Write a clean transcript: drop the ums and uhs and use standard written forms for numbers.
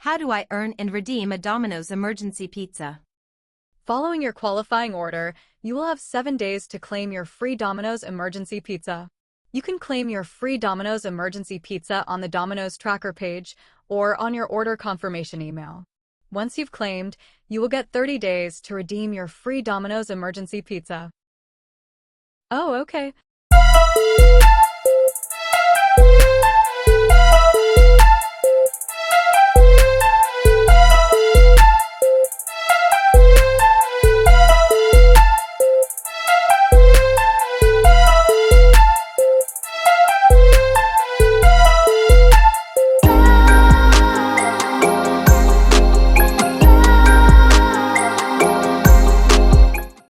How do I earn and redeem a Domino's emergency pizza? Following your qualifying order, you will have 7 days to claim your free Domino's emergency pizza. You can claim your free Domino's emergency pizza on the Domino's tracker page or on your order confirmation email. Once you've claimed, you will get 30 days to redeem your free Domino's emergency pizza. Oh, okay.